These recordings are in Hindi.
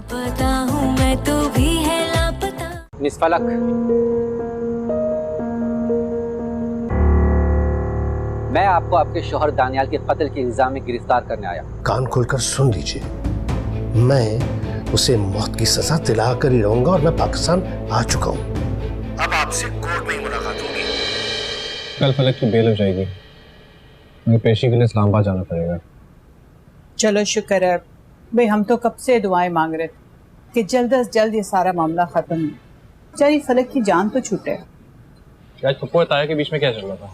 पता हूँ मैं तो भी है लापता। मिस फलक, मैं आपको आपके शौहर दानियाल के कत्ल के इल्जाम में गिरफ्तार करने आया। कान खोलकर सुन लीजिए, मैं उसे मौत की सजा दिलाकर ही रहूंगा और मैं पाकिस्तान आ चुका हूं। अब आपसे कोर्ट में ही मुलाकात होगी। कल फलक की बेल हो जाएगी, मुझे पेशी के लिए इस्लामाबाद जाना पड़ेगा। चलो शुक्र है भाई, हम तो कब से दुआएं मांग रहे थे कि जल्द अज जल्द ये सारा मामला खत्म हो, बेचारी फलक की जान तो छूटे। आज पप्पू और ताया के बीच में क्या चल रहा था?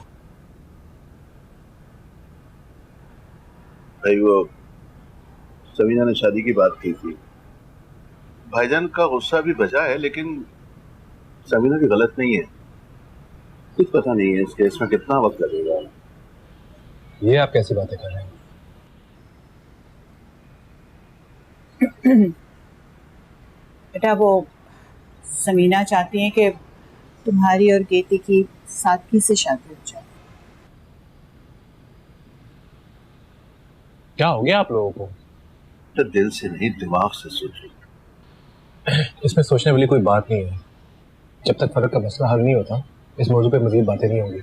भाई वो समीना ने शादी की बात की थी। भाईजान का गुस्सा भी बचा है, लेकिन समीना की गलत नहीं है। कुछ पता नहीं है इस केस में कितना वक्त लगेगा। ये आप कैसी बातें कर रहे हैं? बेटा वो समीना चाहती हैं कि तुम्हारी और गेती की सादगी से शादी हो जाए। क्या हो गया आप लोगों को? तो दिल से नहीं, दिमाग से सोचो। इसमें सोचने वाली कोई बात नहीं है। जब तक फलक का मसला हल नहीं होता, इस मौजू पे मजीद बातें नहीं होंगी।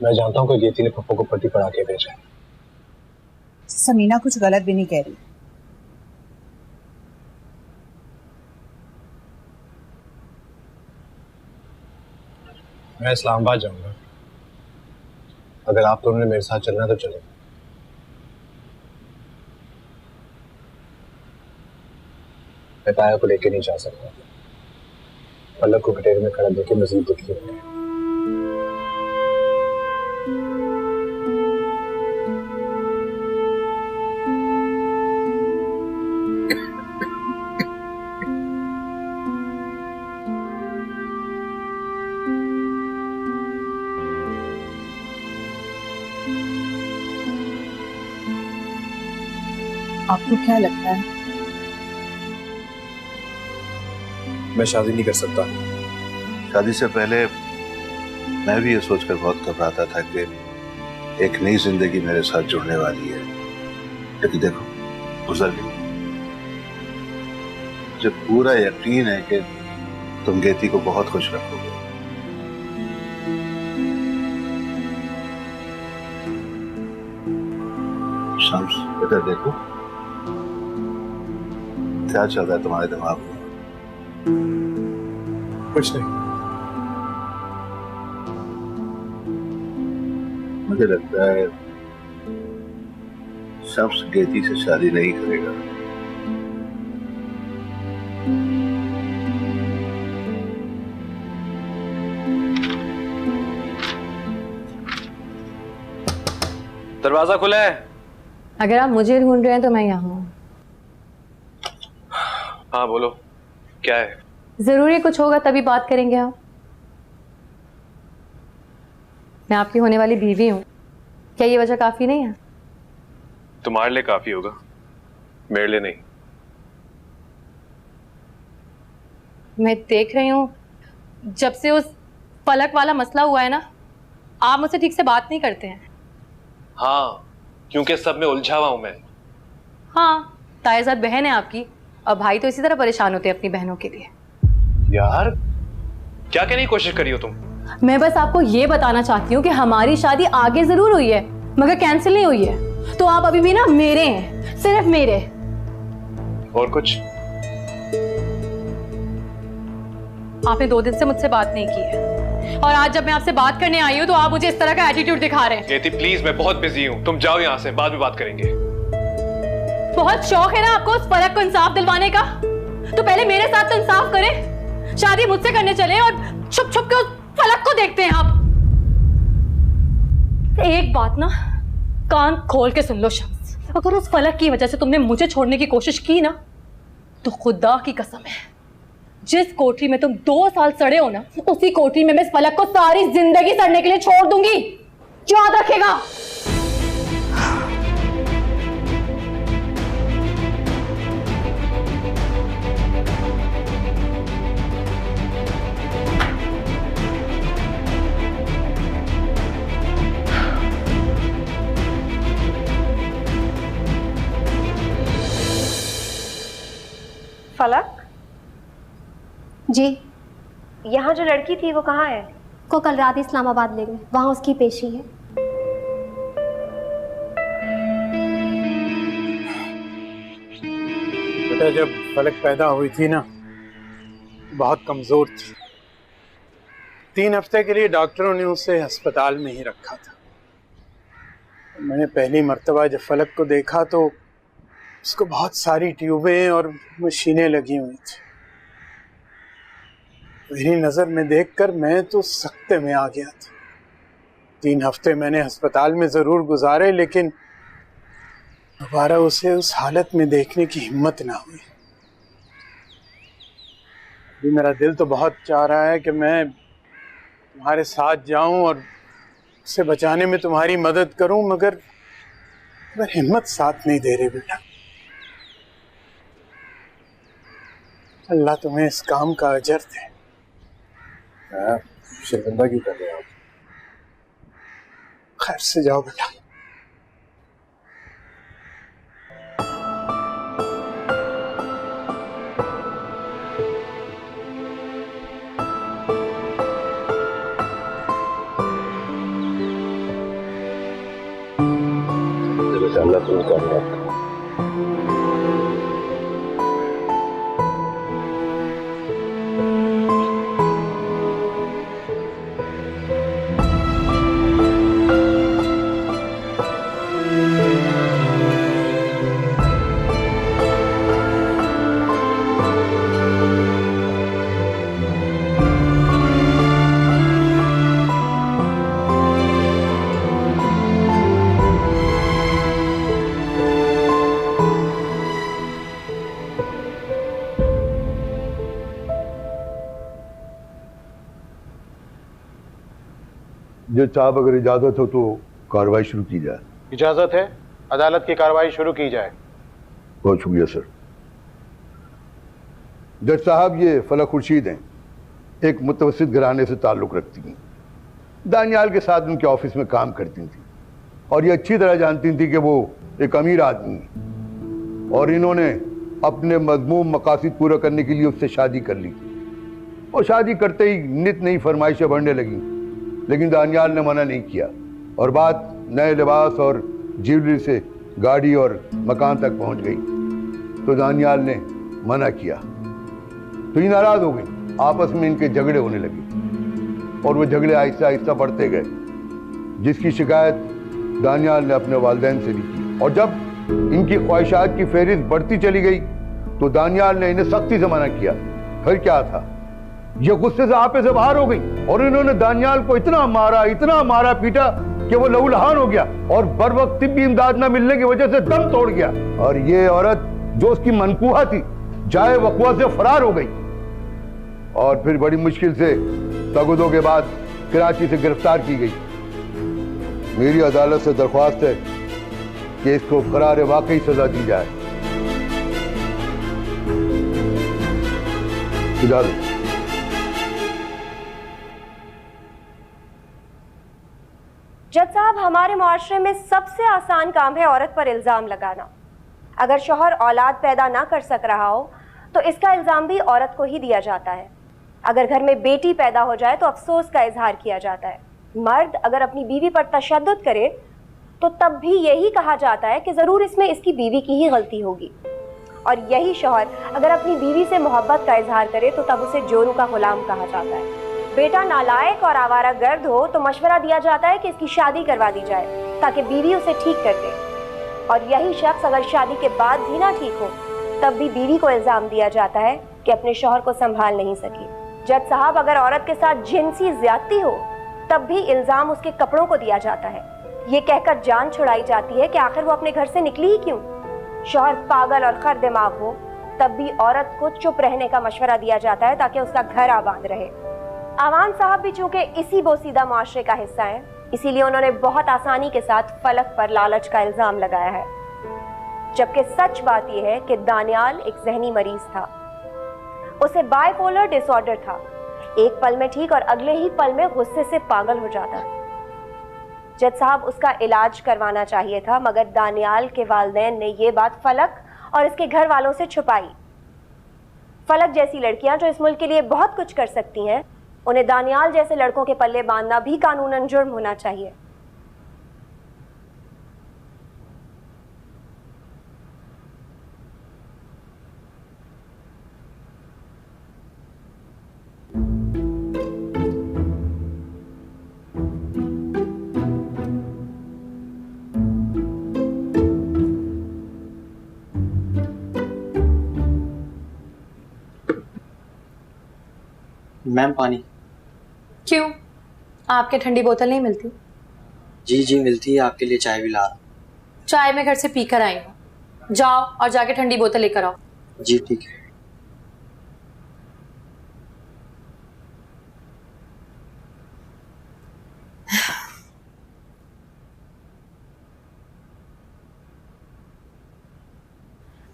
मैं जानता हूँ कि गेती ने पप्पू को पट्टी पढ़ा के भेजा है। समीना कुछ गलत भी नहीं कह रही। मैं इस्लामाबाद जाऊंगा, अगर आप दोनों ने मेरे साथ चलना तो चलो। मैं ताया को लेके नहीं जा सकता। पलक को कटेरे में खड़ा देके मजीद दुखी होंगे। आपको क्या लगता है? मैं शादी नहीं कर सकता। शादी से पहले मैं भी ये सोचकर बहुत घबराता था कि एक नई जिंदगी मेरे साथ जुड़ने वाली है, लेकिन देखो गुजर गई। मुझे पूरा यकीन है कि तुम गेती को बहुत खुश रखोगे। शम्स बेटा देखो क्या चल रहा है तुम्हारे दिमाग में? कुछ नहीं। मुझे लगता है शम्स गेती से शादी नहीं करेगा। दरवाजा खुला है। अगर आप मुझे ढूंढ रहे हैं तो मैं यहाँ हूँ। हाँ बोलो, क्या है? जरूरी कुछ होगा तभी बात करेंगे आप। मैं आपकी होने वाली बीवी हूँ, क्या ये वजह काफी नहीं है? तुम्हारे लिए काफी होगा, मेरे लिए नहीं। मैं देख रही हूँ जब से उस फलक वाला मसला हुआ है ना, आप मुझसे ठीक से बात नहीं करते हैं। हाँ, क्योंकि सब में उलझा हुआ हूं मैं। हाँ, तायजाद बहन है आपकी, और भाई तो इसी तरह परेशान होते हैं अपनी बहनों के लिए। यार क्या कहने की कोशिश करी हो तुम? मैं बस आपको ये बताना चाहती हूँ कि हमारी शादी आगे जरूर हुई है मगर कैंसिल नहीं हुई है, तो आप अभी भी ना मेरे हैं, सिर्फ मेरे। और कुछ? आपने 2 दिन से मुझसे बात नहीं की है, और आज जब मैं आपसे बात करने आई हूँ तो आप मुझे इस तरह का एटीट्यूड दिखा रहे हैं। कहती प्लीज, मैं बहुत बिजी हूँ, तुम जाओ यहाँ से, बाद में बात करेंगे। बहुत शौक है ना आपको उस फलक को इंसाफ दिलवाने का, तो पहले मेरे साथ तो इंसाफ करें। शादी मुझसे करने चले और छुप छुप के उस फलक को देखते हैं आप। एक बात ना कान खोल के सुन लो शम्स, अगर उस फलक की वजह से तुमने मुझे छोड़ने की कोशिश की ना, तो खुदा की कसम है जिस कोठरी में तुम 2 साल सड़े हो ना, उसी कोठरी में मैं इस फलक को सारी जिंदगी सड़ने के लिए छोड़ दूंगी। याद रखेगा। फलक जी, यहाँ जो लड़की थी वो कहाँ है? को कल रात इस्लामाबाद ले गए, वहाँ उसकी पेशी है। बेटा, जब फलक पैदा हुई थी ना, बहुत कमजोर थी। 3 हफ्ते के लिए डॉक्टरों ने उसे अस्पताल में ही रखा था। मैंने पहली मर्तबा जब फलक को देखा तो उसको बहुत सारी ट्यूबें और मशीनें लगी हुई थी। मेरी नजर में देखकर मैं तो सख्ते में आ गया था। 3 हफ्ते मैंने अस्पताल में जरूर गुजारे, लेकिन दोबारा उसे उस हालत में देखने की हिम्मत ना हुई। अभी मेरा दिल तो बहुत चाह रहा है कि मैं तुम्हारे साथ जाऊं और उसे बचाने में तुम्हारी मदद करूं, मगर हिम्मत साथ नहीं दे रही बेटा। अल्लाह तुम्हें इस काम का अजर दे। शर्मिंदा क्यों कर रहे हो आप? खैर से जाओ बेटा। अल्लाह तुम्हें कामयाब करे। जज साहब, अगर इजाजत हो तो कार्रवाई शुरू की जाए। इजाजत है, अदालत की कार्रवाई शुरू की जाए। बहुत शुक्रिया सर। जज साहब, ये फलक खुर्शीद हैं, एक मुतवस्सित घराने से ताल्लुक़ रखती हैं। दानियाल के साथ उनके ऑफिस में काम करती थी और ये अच्छी तरह जानती थी कि वो एक अमीर आदमी है और इन्होंने अपने मज़मूम मकासद पूरा करने के लिए उससे शादी कर ली। और शादी करते ही नित नई फरमाइशें बढ़ने लगीं, लेकिन दानियाल ने मना नहीं किया और बात नए लिबास और ज्वेलरी से गाड़ी और मकान तक पहुंच गई। तो दानियाल ने मना किया तो ये नाराज हो गई। आपस में इनके झगड़े होने लगे और वो झगड़े आहिस्ता आहिस्ता बढ़ते गए, जिसकी शिकायत दानियाल ने अपने वालिदैन से भी की। और जब इनकी ख्वाहिशात की फहरिस्त बढ़ती चली गई तो दानियाल ने इन्हें सख्ती से मना किया। फिर क्या था, ये गुस्से से आपे से बाहर हो गई और इन्होंने दानियाल को इतना मारा पीटा कि वो लहूलुहान हो गया और बर वक्त तिब्बी इमदाद न मिलने की वजह से दम तोड़ गया। और ये औरत जो उसकी मनकूहा थी, जाए वक़्वा से फरार हो गई और फिर बड़ी मुश्किल से तगुदों के बाद कराची से गिरफ्तार की गई। मेरी अदालत से दरख्वास्त है कि इसको करार वाकई सजा दी जाए। इजाजत। जज साहब, हमारे मुआशरे में सबसे आसान काम है औरत पर इल्ज़ाम लगाना। अगर शौहर औलाद पैदा ना कर सक रहा हो तो इसका इल्ज़ाम भी औरत को ही दिया जाता है। अगर घर में बेटी पैदा हो जाए तो अफसोस का इजहार किया जाता है। मर्द अगर अपनी बीवी पर तशद्दुद करे तो तब भी यही कहा जाता है कि ज़रूर इसमें इसकी बीवी की ही गलती होगी। और यही शौहर अगर अपनी बीवी से मोहब्बत का इजहार करे तो तब उसे जोरू का गुलाम कहा जाता है। बेटा नालायक और आवारा गर्द हो तो मशवरा दिया जाता है कि इसकी शादी करवा दी जाए ताकि बीवी उसे ठीक कर दे। और यही शख्स अगर शादी के बाद भी ना ठीक हो तब भी बीवी को इल्ज़ाम दिया जाता है कि अपने शौहर को संभाल नहीं सकी। जज साहब, अगर औरत के साथ जिनसी ज्यादती हो तब भी इल्ज़ाम उसके कपड़ों को दिया जाता है। ये कहकर जान छुड़ाई जाती है कि आखिर वो अपने घर से निकली ही क्यों। शौहर पागल और खर दिमाग हो तब भी औरत को चुप रहने का मशवरा दिया जाता है ताकि उसका घर आबाद रहे। आवान साहब भी चूंकि इसी बोसीदा मुआशरे का हिस्सा है, इसीलिए उन्होंने बहुत आसानी के साथ फलक पर लालच का इल्जाम लगाया है। जबकि सच बात यह है कि दानियाल एक जहनी मरीज था। उसे बाइपोलर डिसऑर्डर था, एक पल में ठीक और अगले ही पल में गुस्से से पागल हो जाता। जज साहब, उसका इलाज करवाना चाहिए था, मगर दानियाल के वालिदैन ने यह बात फलक और इसके घर वालों से छुपाई। फलक जैसी लड़कियां जो इस मुल्क के लिए बहुत कुछ कर सकती हैं, उन्हें दानियाल जैसे लड़कों के पल्ले बांधना भी कानूनन जुर्म होना चाहिए। मैम पानी। क्यों, आपके ठंडी बोतल नहीं मिलती? जी जी मिलती है, आपके लिए चाय भी ला रहा हूँ। चाय मैं घर से पीकर आई हूँ, जाओ और जाके ठंडी बोतल लेकर आओ। जी ठीक है।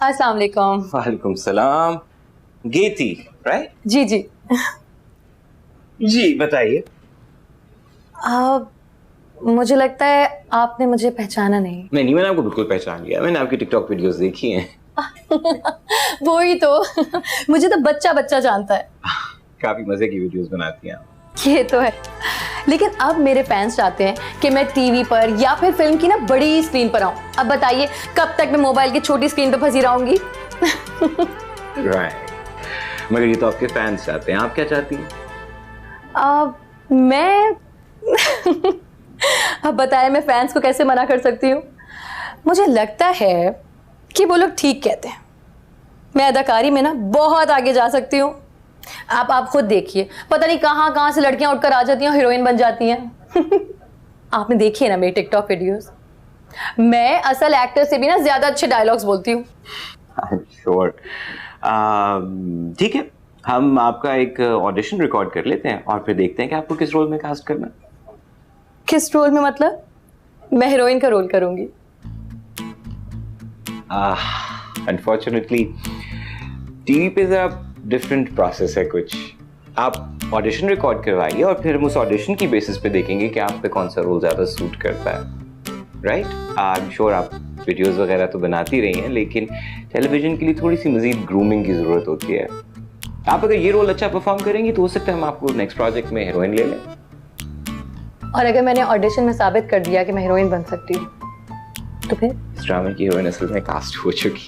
अस्सलाम वालेकुम। वालेकुम सलाम। गेती राइट? जी जी जी बताइए। मुझे लगता है आपने मुझे पहचाना नहीं। नहीं, मैंने आपको बिल्कुल पहचान लिया। मैंने आपकी टिकटॉक वीडियोस देखी हैं। वो ही तो मुझे तो बच्चा बच्चा जानता है। काफी मजे की वीडियोस बनाती हैं आप। ये तो है, लेकिन अब मेरे फैंस चाहते हैं कि मैं टीवी पर या फिर फिल्म की ना बड़ी स्क्रीन पर आऊं। अब बताइए कब तक मैं मोबाइल की छोटी स्क्रीन पर फंसी रहूंगी? राइट, मगर ये तो आपके फैंस चाहते हैं। आप क्या चाहती हैं? मैं अब बताएं मैं फैंस को कैसे मना कर सकती हूँ? मुझे लगता है कि वो लोग ठीक कहते हैं। मैं अदाकारी में ना बहुत आगे जा सकती हूँ। आप खुद देखिए, पता नहीं कहाँ कहाँ से लड़कियां उठकर आ जाती हैं और हीरोइन बन जाती हैं। आपने देखी है ना मेरी टिकटॉक वीडियोस? मैं असल एक्टर से भी ना ज्यादा अच्छे डायलॉग्स बोलती हूँ। श्योर। ठीक है, हम आपका एक ऑडिशन रिकॉर्ड कर लेते हैं और फिर देखते हैं कि आपको किस रोल में कास्ट करना है। किस रोल में मतलब? मैं हीरोइन का रोल करूंगी। अनफॉर्चुनेटली टीवी पे जरा डिफरेंट प्रोसेस है कुछ। आप ऑडिशन रिकॉर्ड करवाइए और फिर हम उस ऑडिशन की बेसिस पे देखेंगे कि आप पे कौन सा रोल ज्यादा सूट करता है। राइट? आई एम श्योर आप वीडियोस वगैरह तो बनाती रही हैं, लेकिन टेलीविजन के लिए थोड़ी सी मजीद ग्रूमिंग की जरूरत होती है। आप अगर ये रोल अच्छा परफॉर्म करेंगी तो हो सकता है हम आपको नेक्स्ट प्रोजेक्ट में हीरोइन ले लें। और अगर मैंने ऑडिशन में साबित कर दिया कि मैं हीरोइन बन सकती हूँ तो फिर? इस ड्रामे की हीरोइन असल में कास्ट हो चुकी।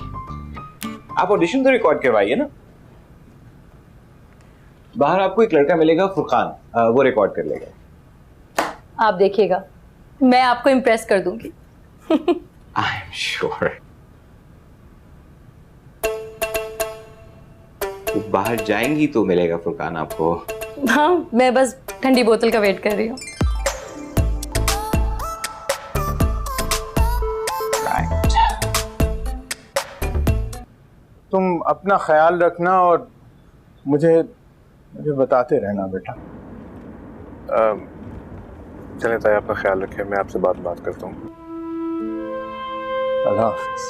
आप ऑडिशन तो रिकॉर्ड करवाइए ना। बाहर आपको एक लड़का मिलेगा फुरकान, वो रिकॉर्ड कर लेगा। आप देखिएगा, मैं आपको इम्प्रेस कर दूंगी। I am sure. तो बाहर जाएंगी तो मिलेगा फुरकान आपको। हाँ, मैं बस ठंडी बोतल का वेट कर रही हूँ। तुम अपना ख्याल रखना और मुझे बताते रहना बेटा। चलें ताया, अपना ख्याल रखें। मैं आपसे बात करता हूँ। अल्लाह हाफ़िज़।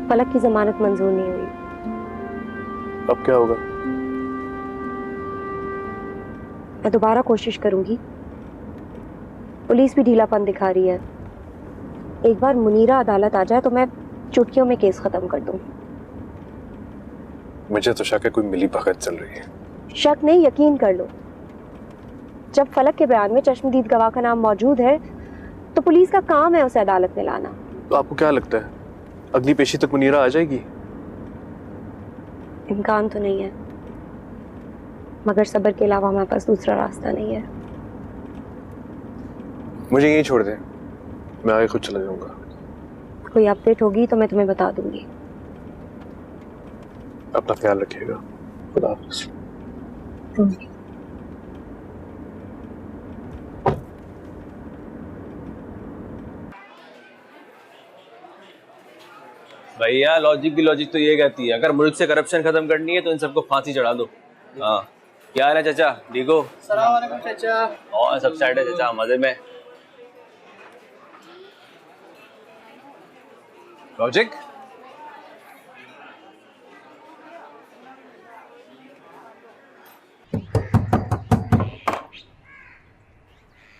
फलक की जमानत मंजूर नहीं हुई। अब क्या होगा? मैं दोबारा कोशिश करूंगी। पुलिस भी ढीलापन दिखा रही है। एक बार मुनीरा अदालत आ जाए तो मैं चुटकियों में केस खत्म कर दूं। मुझे तो शक है कोई मिली भगत चल रही है। शक नहीं, यकीन कर लो। जब फलक के बयान में चश्मदीद गवाह का नाम मौजूद है तो पुलिस का काम है उसे अदालत में लाना। तो आपको क्या लगता है अगली पेशी तक मुनीरा आ जाएगी? इम्कान तो नहीं है, मगर सब्र के अलावा हमारे पास दूसरा रास्ता नहीं है। मुझे यहीं छोड़ दें, मैं आगे खुद चला जाऊंगा। कोई अपडेट होगी तो मैं तुम्हें बता दूंगी। अपना ख्याल रखिएगा। खुदा हाफ़िज़। भैया लॉजिक की लॉजिक तो ये कहती है, अगर मुल्क से करप्शन खत्म करनी है तो इन सबको फांसी चढ़ा दो। हाँ, क्या हाल है चाचा? ठीक हो? अस्सलाम वालेकुम चाचा। और सब साइड है चाचा, मजे में। लॉजिक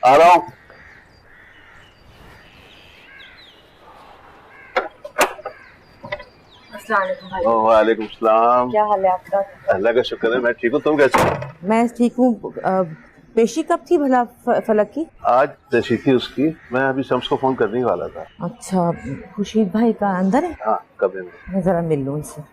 आ रहा हूं। वालेकुम सलाम। क्या हाल है आपका? अल्लाह का शुक्र है, मैं ठीक हूँ। तुम कैसे हो? मैं ठीक हूँ। पेशी कब थी भला फलक की? आज पेशी थी उसकी। मैं अभी शम्स को फोन करने ही वाला था। अच्छा, खुर्शीद भाई का अंदर है? हाँ, कमरे में। मैं जरा मिल लूँ उनसे।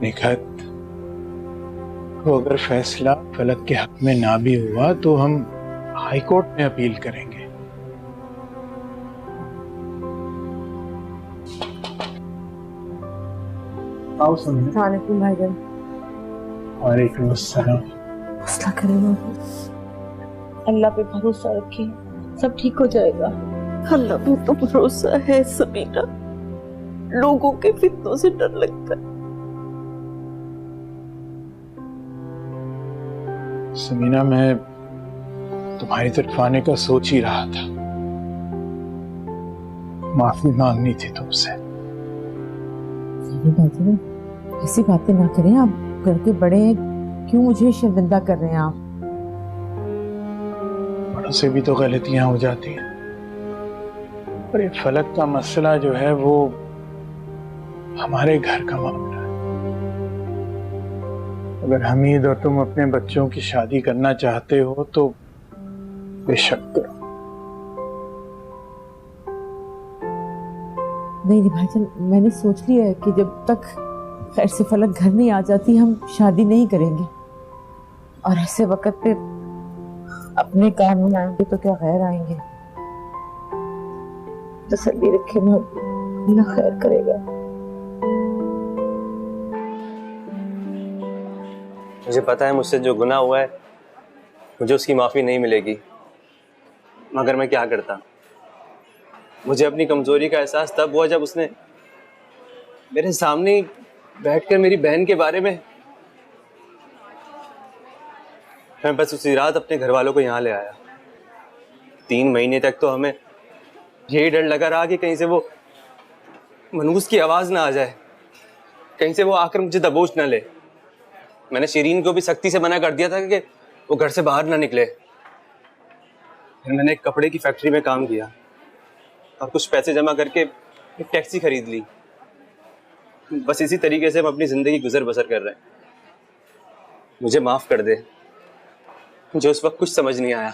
निखत, तो अगर फैसला फलक के हक में ना भी हुआ तो हम हाई कोर्ट में अपील करेंगे। आओ समीना। वालेकुम भाईजान। वालेकुम अस्सलाम। मसला करीम, अल्लाह पे भरोसा रखिए, सब ठीक हो जाएगा। अल्लाह पे तो भरोसा है समीना, लोगों के फितनों से डर लगता है। समीना, मैं तुम्हारी तरफ आने का सोच ही रहा था, माफी मांगनी थी तुमसे। ऐसी बातें ना करें, आप घर के बड़े हैं, क्यों मुझे शर्मिंदा कर रहे हैं आप? बड़ों से भी तो गलतियां हो जाती हैं, पर ये फलक का मसला जो है वो हमारे घर का मामला है। अगर हमीद और तुम अपने बच्चों की शादी करना चाहते हो तो बेशक करो। नहीं भाईजान, मैंने सोच लिया है कि जब तक खैर से फलक घर नहीं आ जाती हम शादी नहीं करेंगे, और ऐसे वक्त पे अपने काम में आएंगे तो क्या गैर आएंगे। तसल्ली रखे, अल्लाह खैर करेगा। मुझे पता है मुझसे जो गुनाह हुआ है मुझे उसकी माफ़ी नहीं मिलेगी, मगर मैं क्या करता। मुझे अपनी कमज़ोरी का एहसास तब हुआ जब उसने मेरे सामने बैठकर मेरी बहन के बारे में, मैं बस उसी रात अपने घर वालों को यहाँ ले आया। 3 महीने तक तो हमें यही डर लगा रहा कि कहीं से वो मनूस की आवाज़ ना आ जाए, कहीं से वो आकर मुझे दबोच ना ले। मैंने शिरीन को भी सख्ती से मना कर दिया था कि वो घर से बाहर ना निकले। फिर मैंने एक कपड़े की फैक्ट्री में काम किया और कुछ पैसे जमा करके एक टैक्सी खरीद ली। बस इसी तरीके से हम अपनी जिंदगी गुजर बसर कर रहे हैं। मुझे माफ कर दे, मुझे उस वक्त कुछ समझ नहीं आया।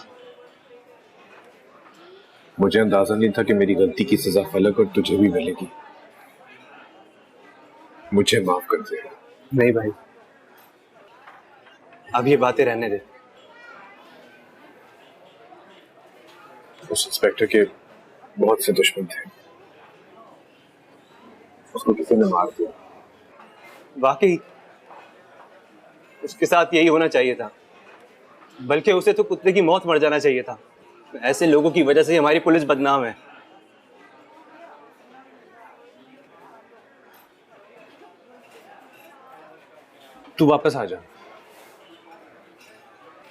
मुझे अंदाजा नहीं था कि मेरी गलती की सजा फलक और तुझे भी मिलेगी। मुझे माफ कर दे। नहीं भाई, अब ये बातें रहने दे। उस इंस्पेक्टर के बहुत से दुश्मन थे, उसको किसी ने मार दिया। वाकई उसके साथ यही होना चाहिए था, बल्कि उसे तो कुत्ते की मौत मर जाना चाहिए था। ऐसे लोगों की वजह से हमारी पुलिस बदनाम है। तू वापस आ जा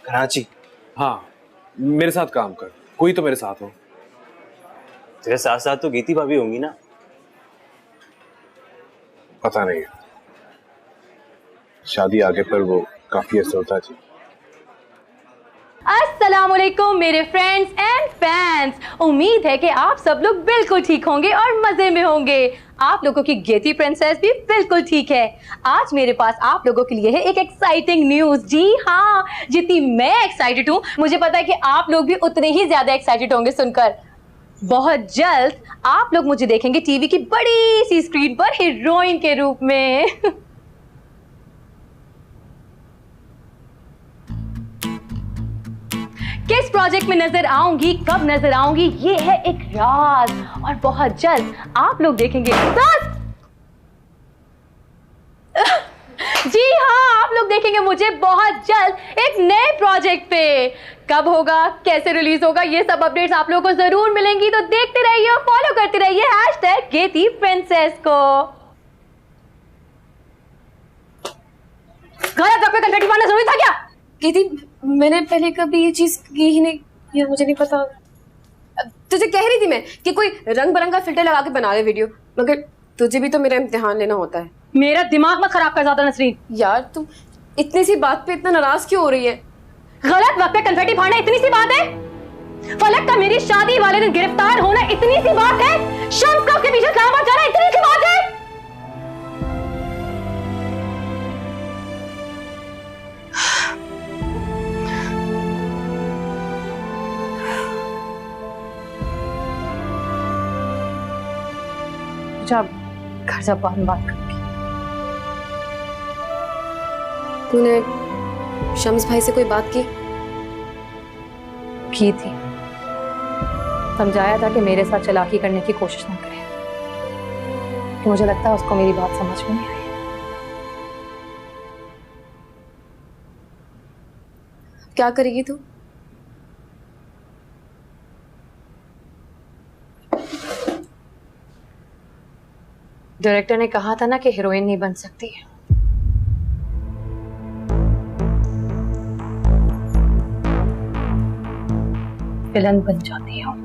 कराची। हाँ, मेरे साथ काम कर, कोई तो मेरे साथ हो। तेरे साथ साथ तो गीती भाभी होंगी ना? पता नहीं, शादी आगे पर वो काफी असर होता जी। अस्सलामुअलैकुम मेरे फ्रेंड्स एंड फैंस, उम्मीद है कि आप सब लोग बिल्कुल ठीक होंगे और मजे में होंगे। आप लोगों की गेती प्रिंसेस भी बिल्कुल ठीक है। आज मेरे पास आप लोगों के लिए है एक एक्साइटिंग न्यूज। जी हाँ, जितनी मैं एक्साइटेड हूँ मुझे पता है कि आप लोग भी उतने ही ज्यादा एक्साइटेड होंगे सुनकर। बहुत जल्द आप लोग मुझे देखेंगे टीवी की बड़ी सी स्क्रीन पर हीरोइन के रूप में। किस प्रोजेक्ट में नजर आऊंगी, कब नजर आऊंगी, ये है एक राज, और बहुत जल्द आप लोग देखेंगे। जी हाँ, आप लोग देखेंगे मुझे बहुत जल्द एक नए प्रोजेक्ट पे। कब होगा, कैसे रिलीज होगा, ये सब अपडेट्स आप लोगों को जरूर मिलेंगी, तो देखते रहिए और फॉलो करते रहिए #गेती प्रिंसेस को। गलत वक्त पे कंफेटी मारना जरूरी था क्या? गेती, मैंने पहले कभी ये चीज की ही नहीं, यार मुझे नहीं पता। तुझे कह रही थी मैं कि कोई रंग बिरंगा फिल्टर लगा के बना ले वीडियो, मगर तुझे भी तो मेरा इम्तिहान लेना होता है। मेरा दिमाग मत खराब कर ज्यादा नसरीन। यार तुम इतनी सी बात पे इतना नाराज क्यों हो रही है? गलत वक्त पे कन्फेटी फाड़ना इतनी सी बात है? फलक का मेरी शादी वाले दिन गिरफ्तार होना इतनी सी बात है? शम्स का उसके पीछे इस्लामाबाद जाना इतनी सी बात है? जब घर जा बाद में बात करूंगी। तूने शम्स भाई से कोई बात की थी, समझाया था कि मेरे साथ चालाकी करने की कोशिश ना करे, तो मुझे लगता है उसको मेरी बात समझ में नहीं आई। क्या करेगी तू? डायरेक्टर ने कहा था ना कि हीरोइन नहीं बन सकती, विलन बन जाती हूँ।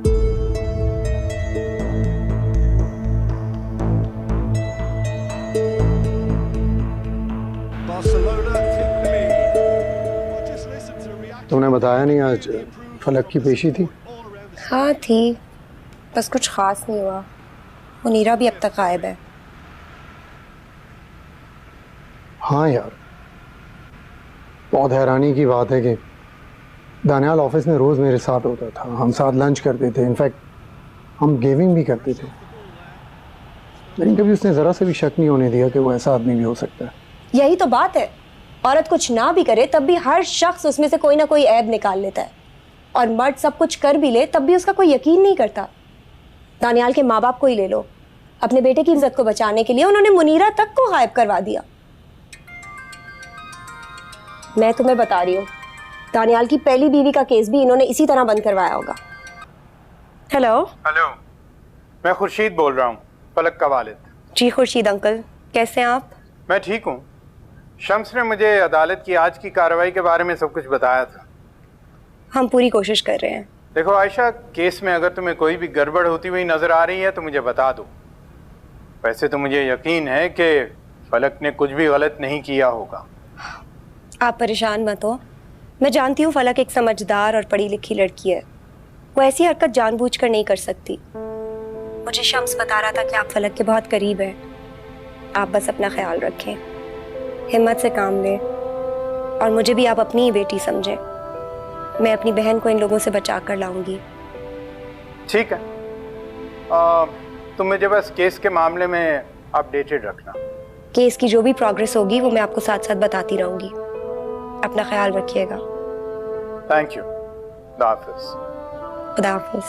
तुमने बताया नहीं आज फलक की पेशी थी? हाँ थी, बस कुछ खास नहीं हुआ। मुनीरा भी अब तक गायब है। हाँ यार, बहुत हैरानी की बात है कि दानियाल ऑफिस में रोज़ मेरे साथ होता था, हम साथ लंच करते थे, इनफैक्ट हम गेमिंग भी करते थे, लेकिन कभी उसने ज़रा से भी शक नहीं होने दिया कि वो ऐसा आदमी भी हो सकता है। यही तो बात है, औरत कुछ ना भी करे तब भी हर शख्स उसमें से कोई ना कोई ऐब निकाल लेता है, और मर्द सब कुछ कर भी ले तब भी उसका कोई यकीन नहीं करता। दानियाल के माँ बाप को ही ले लो, अपने बेटे की इज्जत को बचाने के लिए उन्होंने मुनीरा तक को गायब करवा दिया। मैं तुम्हें बता रही हूँ, दानियाल की पहली बीवी का केस भी इन्होंने इसी तरह बंद करवाया होगा। हेलो हेलो, मैं खुर्शीद बोल रहा हूँ, फलक का वालिद। जी खुर्शीद अंकल, कैसे हैं आप? मैं ठीक हूँ। शम्स ने मुझे अदालत की आज की कार्रवाई के बारे में सब कुछ बताया था। हम पूरी कोशिश कर रहे हैं। देखो आयशा, केस में अगर तुम्हें कोई भी गड़बड़ होती हुई नजर आ रही है तो मुझे बता दो। वैसे तो मुझे यकीन है कि फलक ने कुछ भी गलत नहीं किया होगा। आप परेशान मत हो, मैं जानती हूँ फलक एक समझदार और पढ़ी लिखी लड़की है, वो ऐसी हरकत जानबूझकर नहीं कर सकती। मुझे शम्स बता रहा था कि आप फलक के बहुत करीब हैं। आप बस अपना ख्याल रखें, हिम्मत से काम लें, और मुझे भी आप अपनी ही बेटी समझें। मैं अपनी बहन को इन लोगों से बचा कर लाऊंगी। ठीक है, तुम मुझे बस केस के मामले में अपडेटेड रखना। केस की जो भी प्रोग्रेस होगी वो मैं आपको साथ साथ बताती रहूंगी। अपना ख्याल रखिएगा। Thank you. खुदा हाफिज। खुदा हाफिज।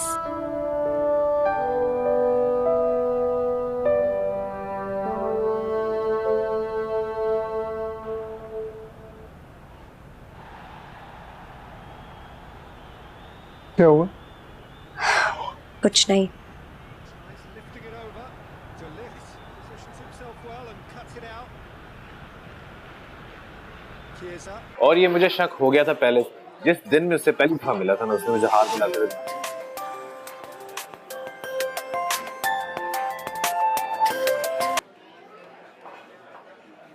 क्या हुआ? कुछ नहीं। और ये मुझे शक हो गया था पहले, जिस दिन में उससे पहली दफा मिला था ना, उसने मुझे हाथ मिला कर।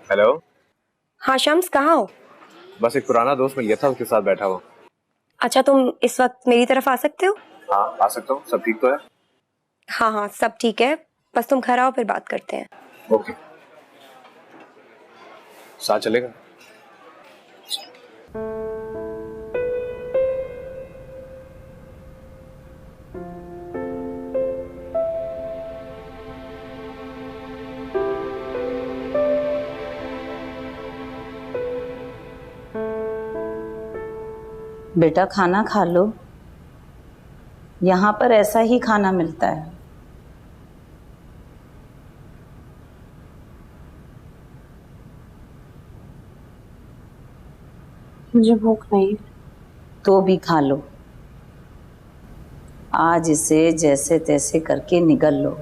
हेलो। हाँ शम्स, कहाँ हो? बस एक पुराना दोस्त मिल गया था, उसके साथ बैठा हुआ। अच्छा, तुम इस वक्त मेरी तरफ आ सकते हो? हाँ आ सकता हूँ। सब ठीक तो है? हाँ हाँ सब ठीक है, बस तुम घर आओ फिर बात करते हैं। ओके, साथ चलेगा? बेटा खाना खा लो, यहाँ पर ऐसा ही खाना मिलता है। मुझे भूख नहीं। तो भी खा लो, आज इसे जैसे तैसे करके निगल लो।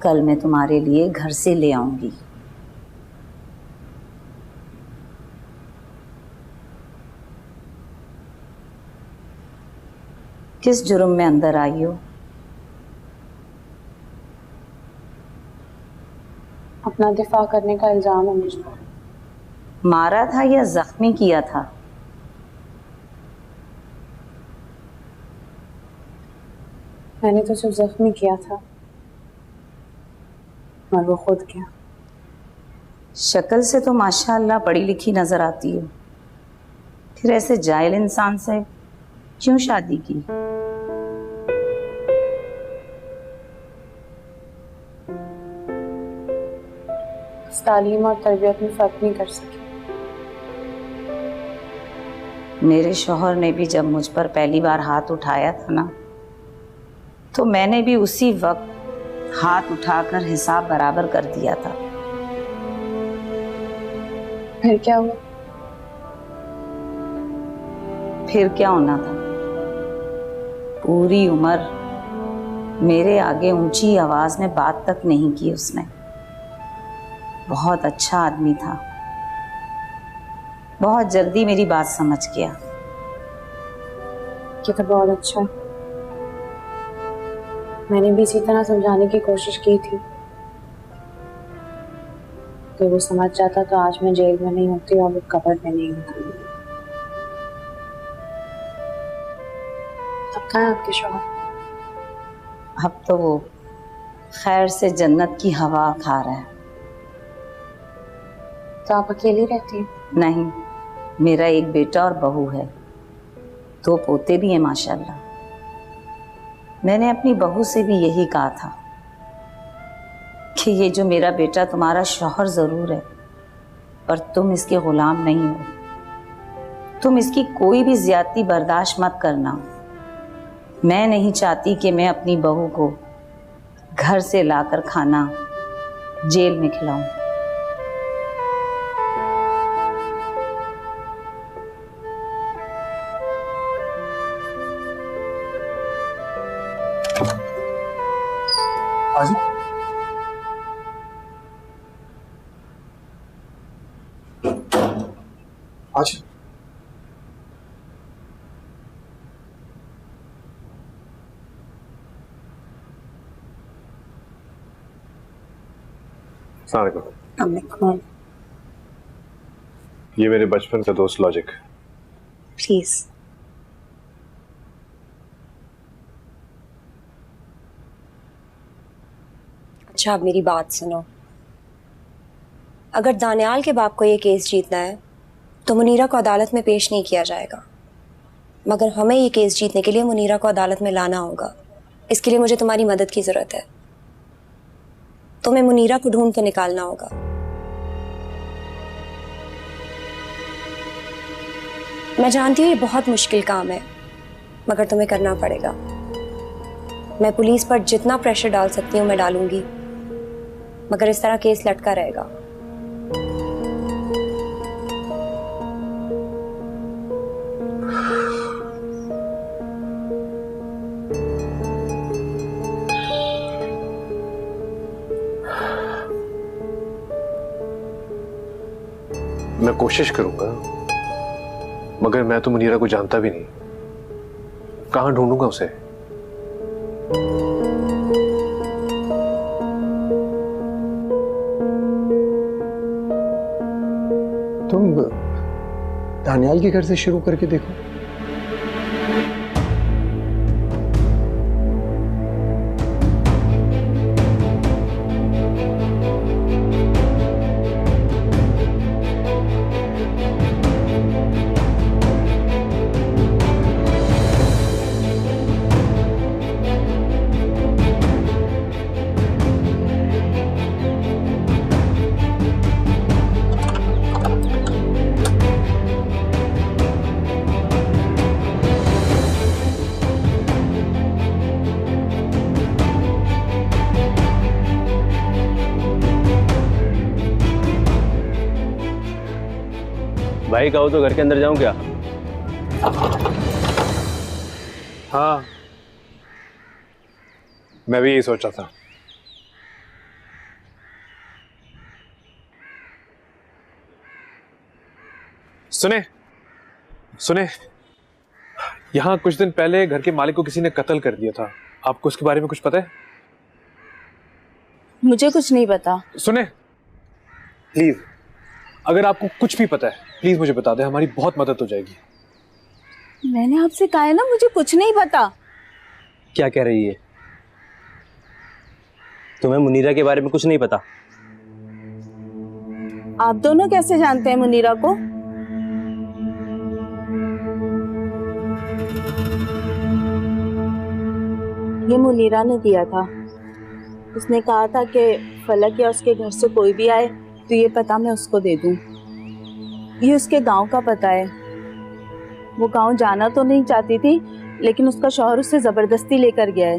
कल मैं तुम्हारे लिए घर से ले आऊंगी। किस जुर्म में अंदर आई हो? अपना दिफा करने का इल्जाम है मुझ पर। मारा था या जख्मी किया था? मैंने तो सिर्फ जख्मी किया था और वो खुद क्या। शक्ल से तो माशाअल्लाह पढ़ी लिखी नजर आती हो, फिर ऐसे जाहिल इंसान से क्यों शादी की? इस तालीम और तरबियत में फर्क नहीं कर सकी। मेरे शौहर ने भी जब मुझ पर पहली बार हाथ उठाया था ना, तो मैंने भी उसी वक्त हाथ उठाकर हिसाब बराबर कर दिया था। फिर क्या हुआ? फिर क्या होना था? पूरी उम्र मेरे आगे ऊंची आवाज में बात तक नहीं की उसने। बहुत अच्छा आदमी था, बहुत जल्दी मेरी बात समझ गया। ये तो बहुत अच्छा है। मैंने भी इसी तरह समझाने की कोशिश की थी, तो वो समझ जाता तो आज मैं जेल में नहीं होती और वो कब्र में नहीं होती। अब कहाँ है आपके शौहर? अब तो वो खैर से जन्नत की हवा खा रहा है। तो आप अकेली रहती हैं? नहीं, मेरा एक बेटा और बहू है, 2 पोते भी हैं माशाल्लाह। मैंने अपनी बहू से भी यही कहा था कि ये जो मेरा बेटा तुम्हारा शौहर जरूर है, पर तुम इसके गुलाम नहीं हो। तुम इसकी कोई भी ज्यादती बर्दाश्त मत करना। मैं नहीं चाहती कि मैं अपनी बहू को घर से लाकर खाना जेल में खिलाऊं। आज आज अस्सलाम। ये मेरे बचपन का दोस्त लॉजिक। प्लीज। अच्छा, अब मेरी बात सुनो। अगर दानियाल के बाप को ये केस जीतना है तो मुनीरा को अदालत में पेश नहीं किया जाएगा, मगर हमें ये केस जीतने के लिए मुनीरा को अदालत में लाना होगा। इसके लिए मुझे तुम्हारी मदद की जरूरत है। तुम्हें मुनीरा को ढूंढ कर निकालना होगा। मैं जानती हूँ ये बहुत मुश्किल काम है, मगर तुम्हें करना पड़ेगा। मैं पुलिस पर जितना प्रेशर डाल सकती हूँ मैं डालूंगी, मगर इस तरह केस लटका रहेगा। मैं कोशिश करूंगा, मगर मैं तो मुनीरा को जानता भी नहीं। कहां ढूंढूंगा उसे? तुम दानियाल के घर से शुरू करके देखो। भाई कहो तो घर के अंदर जाऊं क्या? हाँ, मैं भी यही सोच रहा था। सुने सुने, यहाँ कुछ दिन पहले घर के मालिक को किसी ने कत्ल कर दिया था। आपको उसके बारे में कुछ पता है? मुझे कुछ नहीं पता। सुने, प्लीज अगर आपको कुछ भी पता है प्लीज मुझे बता दे, हमारी बहुत मदद हो जाएगी। मैंने आपसे कहा है ना मुझे कुछ नहीं पता। क्या कह रही है? तुम्हें मुनीरा के बारे में कुछ नहीं पता? आप दोनों कैसे जानते हैं मुनीरा को? ये मुनीरा ने दिया था। उसने कहा था कि फलक या उसके घर से कोई भी आए तो ये पता मैं उसको दे दूं। ये उसके गांव का पता है। वो गांव जाना तो नहीं चाहती थी, लेकिन उसका शौहर उसे जबरदस्ती लेकर गया है।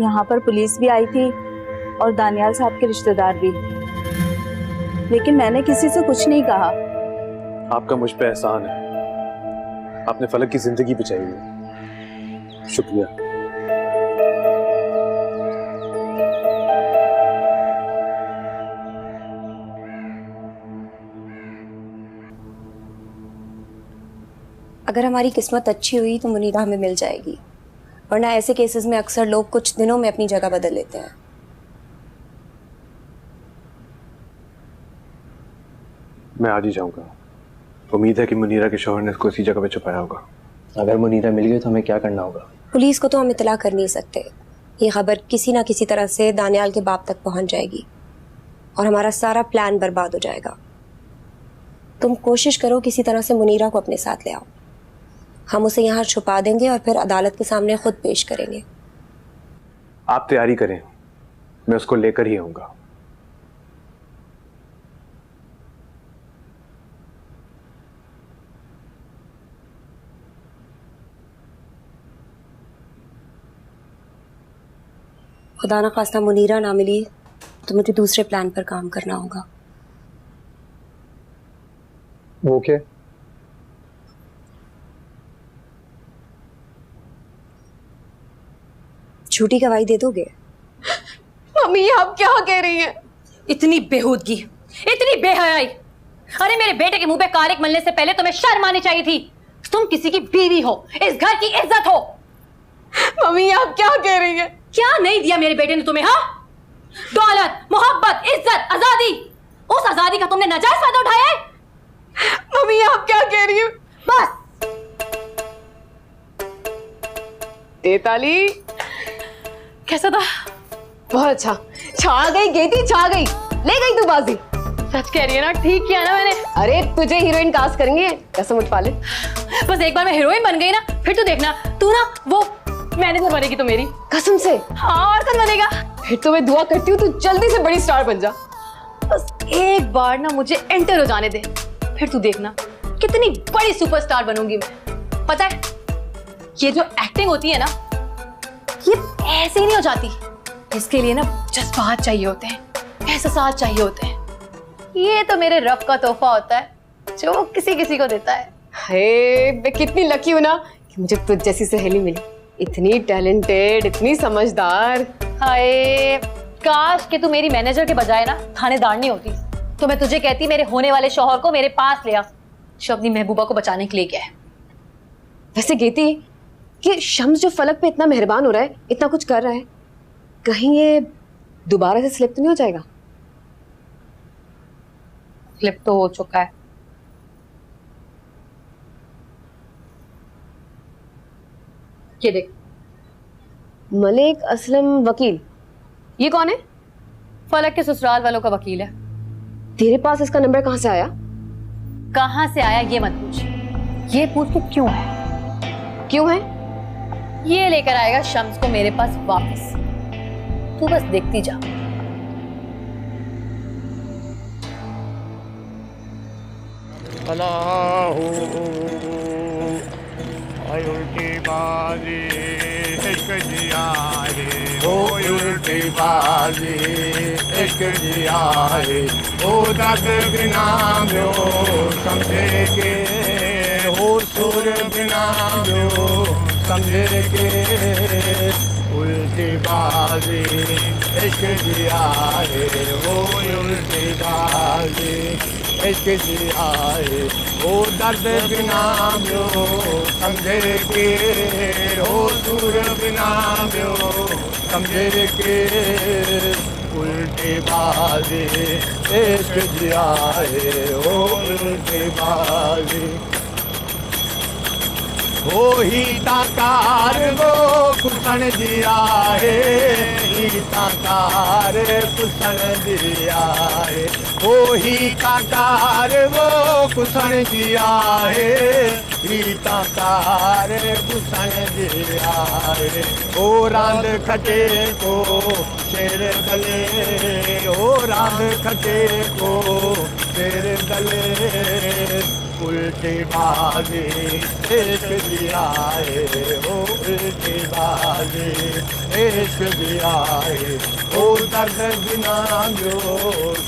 यहाँ पर पुलिस भी आई थी और दानियाल साहब के रिश्तेदार भी, लेकिन मैंने किसी से कुछ नहीं कहा। आपका मुझ पे एहसान है, आपने फलक की जिंदगी बचाई है, शुक्रिया। अगर हमारी किस्मत अच्छी हुई तो मुनीरा हमें मिल जाएगी, वरना ऐसे केसेस में अक्सर लोग कुछ दिनों में अपनी जगह बदल लेते हैं। मैं आज ही जाऊंगा। उम्मीद है कि मुनीरा के शौहर ने उसको इसी जगह पे छुपाया होगा। अगर मुनीरा मिल गई तो हमें क्या करना होगा? पुलिस को तो हम इतला कर नहीं सकते। ये खबर किसी ना किसी तरह से दानियाल के बाप तक पहुंच जाएगी और हमारा सारा प्लान बर्बाद हो जाएगा। तुम कोशिश करो किसी तरह से मुनीरा को अपने साथ ले आओ। हम उसे यहाँ छुपा देंगे और फिर अदालत के सामने खुद पेश करेंगे। आप तैयारी करें, मैं उसको लेकर ही आऊंगा। खुदा ना खास्ता मुनीरा ना मिली तो मुझे दूसरे प्लान पर काम करना होगा। वो क्या? झूठी गवाही दे दोगे? मम्मी आप क्या कह रही हैं? इतनी बेहूदगी, इतनी बेहयाई। अरे मेरे बेटे के मुंह पे कारिक मलने से पहले तुम्हें शर्म आनी चाहिए थी। तुम किसी की बीवी हो, इस घर की इज्जत हो। मम्मी आप क्या कह रही हैं? क्या नहीं दिया मेरे बेटे ने तुम्हें? हाँ, दौलत, मोहब्बत, इज्जत, आजादी। उस आजादी का तुमने नाजायज फायदा उठाया है। मम्मी आप क्या कह रही हैं? बस। तेताली कैसा था? बहुत अच्छा। छा गई गेती, छा गई, ले गई तू बाजी। सच कह रही है ना? ठीक किया ना मैंने? अरे तुझे हीरोइन कास्ट करेंगे, कसम उठ पाले। बस एक बार मैं हीरोइन बन गई ना, फिर तू देखना, तू ना वो मैनेजर बनेगी तो मेरी कसम से। हाँ, और कौन बनेगा? फिर तो मैं दुआ करती हूँ तू जल्दी से बड़ी स्टार बन जा। बस एक बार ना मुझे एंटर हो जाने दे, फिर तू देखना कितनी बड़ी सुपरस्टार बनूंगी मैं। पता है ये जो एक्टिंग होती है ना, ये ऐसे ही नहीं हो जाती। इसके लिए ना जज्बात चाहिए होते हैं, एहसास चाहिए होते हैं। ये तो मेरे रब का तोहफा होता है जो किसी किसी को देता है। हे, मैं कितनी लकी हूँ ना कि मुझे तुझ जैसी सहेली मिली। इतनी टैलेंटेड, इतनी समझदार। हाय, काश कि तू मेरी मैनेजर के बजाय ना थानेदार नहीं होती, तो मैं तुझे कहती मेरे होने वाले शौहर को मेरे पास ले आ, जो अपनी महबूबा को बचाने के लिए गया है। वैसे गेती, कि शम्स जो फलक पे इतना मेहरबान हो रहा है, इतना कुछ कर रहा है, कहीं ये दोबारा से स्लिप तो नहीं हो जाएगा? स्लिप तो हो चुका है। ये देख, मलिक असलम वकील, ये कौन है? फलक के ससुराल वालों का वकील है। तेरे पास इसका नंबर कहाँ से आया? कहाँ से आया ये मत पूछ, ये पूछ कि क्यों है। क्यों है? ये लेकर आएगा शम्स को मेरे पास वापस, तू बस देखती जा। उल्टी बाजी इश्क जिया है, ओ उल्टी बाजी इश्क जिया है, ओ दर्द बिना जो समझे के, ओ सुर बिना जो समझे के, उल्टी बाजी इश्क दिया है वो उल्टी बाजी इश्क दिया है वो दर्द बिना ब्यो समझे के हो दूर बिना ब्यो समझे के उल्टी बाजी इश्क दिया है वो उल्टी बाजी वो ही ताकार वो कुशन दिया है ही ताकार कुशन दिया है वो ही ताकार वो कुशन दिया है ही ताकार कुशन दिया है ओ रांद खटे को शेर गले ओ रांद खटे को शेर गले उल्टी बाजी इश्क दिया है ओ उल्टी बाजी इश्क दिया है ओ दर्द बिना जो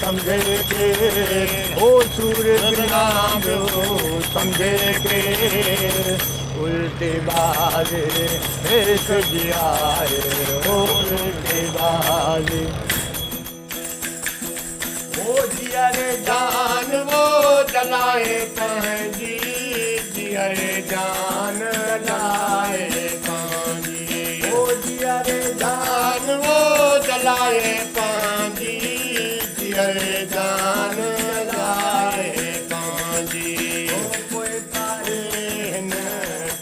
समझे के ओ सूर बिना जो समझे के उल्टी बाजी इश्क दिया है ओ उल्टी बाजी वो जिया रे जान वो जलाए पांजी जिया रे जान जलाए पांजी वो जिया रे जान वो जलाए पांजी जिया रे जान जलाए पांजी हो कोई पाए न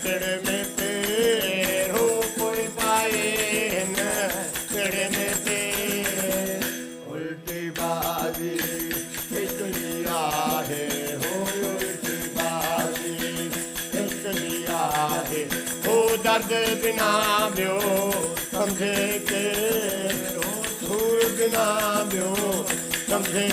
तेरे में पेर हो कोई पाए न तेरे में पेर उल्टी बाजी इश्क लिया है हो उल्टी बाजी इश्क लिया है हो दर्द बिना ब्यो समझे के हो सूर बिना ब्यो समझे